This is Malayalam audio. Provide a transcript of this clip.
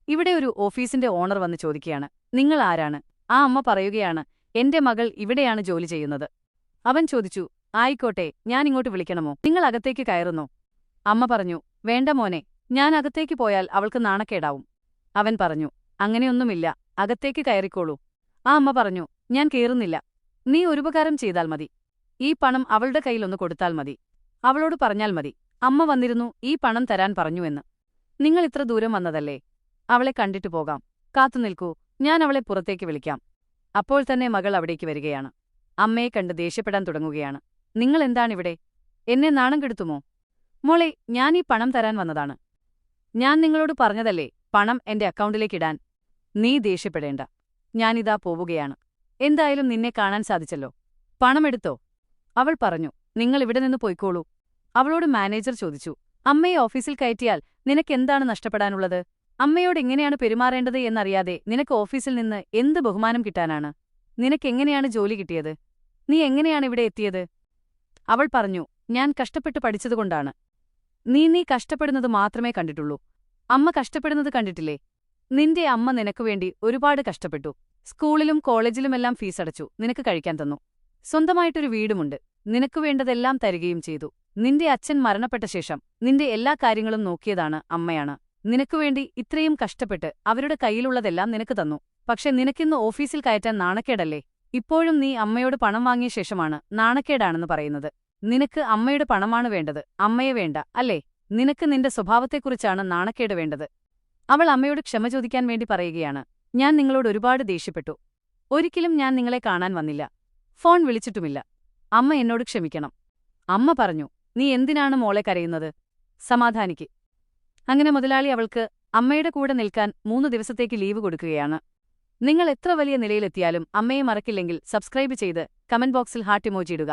ഇവിടെ ഒരു ഓഫീസിന്റെ ഓണർ വന്ന് ചോദിക്കുകയാണ്, നിങ്ങൾ ആരാണ്? ആ അമ്മ പറയുകയാണ്, എന്റെ മകൾ ഇവിടെയാണ് ജോലി ചെയ്യുന്നത്. അവൻ ചോദിച്ചു, ആയിക്കോട്ടെ, ഞാൻ ഇങ്ങോട്ട് വിളിക്കണമോ? നിങ്ങൾ അകത്തേക്ക് കയറുന്നോ? അമ്മ പറഞ്ഞു, വേണ്ട മോനെ, ഞാൻ അകത്തേക്ക് പോയാൽ അവൾക്ക് നാണക്കേടാവും. അവൻ പറഞ്ഞു, അങ്ങനെയൊന്നുമില്ല, അകത്തേക്ക് കയറിക്കോളൂ. ആ അമ്മ പറഞ്ഞു, ഞാൻ കേറുന്നില്ല. നീ ഒരുപകാരം ചെയ്താൽ മതി. ഈ പണം അവളുടെ കയ്യിലൊന്ന് കൊടുത്താൽ മതി. അവളോട് പറഞ്ഞാൽ മതി, അമ്മ വന്നിരുന്നു, ഈ പണം തരാൻ പറഞ്ഞുവെന്ന്. നിങ്ങൾ ഇത്ര ദൂരം വന്നതല്ലേ, അവളെ കണ്ടിട്ടു പോകാം. കാത്തുനിൽക്കൂ, ഞാൻ അവളെ പുറത്തേക്ക് വിളിക്കാം. അപ്പോൾ തന്നെ മകൾ അവിടേക്ക് വരികയാണ്. അമ്മയെ കണ്ട് ദേഷ്യപ്പെടാൻ തുടങ്ങുകയാണ്. നിങ്ങൾ എന്താണിവിടെ? എന്നെ നാണം കെടുത്തുമോ? മോളെ, ഞാൻ ഈ പണം തരാൻ വന്നതാണ്. ഞാൻ നിങ്ങളോട് പറഞ്ഞതല്ലേ പണം എന്റെ അക്കൗണ്ടിലേക്കിടാൻ. നീ ദേഷ്യപ്പെടേണ്ട, ഞാനിതാ പോവുകയാണ്. എന്തായാലും നിന്നെ കാണാൻ സാധിച്ചല്ലോ. പണമെടുത്തോ? അവൾ പറഞ്ഞു, നിങ്ങൾ ഇവിടെ നിന്ന് പോയിക്കോളൂ. അവളോട് മാനേജർ ചോദിച്ചു, അമ്മയെ ഓഫീസിൽ കയറ്റിയാൽ നിനക്കെന്താണ് നഷ്ടപ്പെടാനുള്ളത്? അമ്മയോട് എങ്ങനെയാണ് പെരുമാറേണ്ടത് എന്നറിയാതെ നിനക്ക് ഓഫീസിൽ നിന്ന് എന്ത് ബഹുമാനം കിട്ടാനാണ്? നിനക്കെങ്ങനെയാണ് ജോലി കിട്ടിയത്? നീ എങ്ങനെയാണ് ഇവിടെ എത്തിയത്? അവൾ പറഞ്ഞു, ഞാൻ കഷ്ടപ്പെട്ട് പഠിച്ചതുകൊണ്ടാണ്. നീ കഷ്ടപ്പെടുന്നത് മാത്രമേ കണ്ടിട്ടുള്ളൂ. അമ്മ കഷ്ടപ്പെടുന്നത് കണ്ടിട്ടില്ലേ? നിന്റെ അമ്മ നിനക്കുവേണ്ടി ഒരുപാട് കഷ്ടപ്പെട്ടു. സ്കൂളിലും കോളേജിലുമെല്ലാം ഫീസടച്ചു, നിനക്ക് കഴിക്കാൻ തന്നു. സ്വന്തമായിട്ടൊരു വീടുമുണ്ട്, നിനക്കു വേണ്ടതെല്ലാം തരികയും ചെയ്തു. നിന്റെ അച്ഛൻ മരണപ്പെട്ട ശേഷം നിന്റെ എല്ലാ കാര്യങ്ങളും നോക്കിയതാണ് അമ്മയാണ്. നിനക്കുവേണ്ടി ഇത്രയും കഷ്ടപ്പെട്ട് അവരുടെ കയ്യിലുള്ളതെല്ലാം നിനക്ക് തന്നു. പക്ഷെ നിനക്കിന്ന് ഓഫീസിൽ കയറ്റാൻ നാണക്കേടല്ലേ? ഇപ്പോഴും നീ അമ്മയോട് പണം വാങ്ങിയ ശേഷമാണ് നാണക്കേടാണെന്ന് പറയുന്നത്. നിനക്ക് അമ്മയുടെ പണമാണ് വേണ്ടത്, അമ്മയെ വേണ്ട, അല്ലേ? നിനക്ക് നിന്റെ സ്വഭാവത്തെക്കുറിച്ചാണ് നാണക്കേട് വേണ്ടത്. അവൾ അമ്മയോട് ക്ഷമ ചോദിക്കാൻ വേണ്ടി പറയുകയാണ്, ഞാൻ നിങ്ങളോട് ഒരുപാട് ദേഷ്യപ്പെട്ടു. ഒരിക്കലും ഞാൻ നിങ്ങളെ കാണാൻ വന്നില്ല, ഫോൺ വിളിച്ചിട്ടുമില്ല. അമ്മ എന്നോട് ക്ഷമിക്കണം. അമ്മ പറഞ്ഞു, നീ എന്തിനാണ് മോളെ കരയുന്നത്? സമാധാനിക്ക്. അങ്ങനെ മുതലാളി അവൾക്ക് അമ്മയുടെ കൂടെ നിൽക്കാൻ 3 ദിവസത്തേക്ക് ലീവ് കൊടുക്കുകയാണ്. നിങ്ങൾ എത്ര വലിയ നിലയിലെത്തിയാലും അമ്മയെ മറക്കില്ലെങ്കിൽ സബ്സ്ക്രൈബ് ചെയ്ത് കമന്റ് ബോക്സിൽ ഹാർട്ട് ഇമോജി ഇടുക.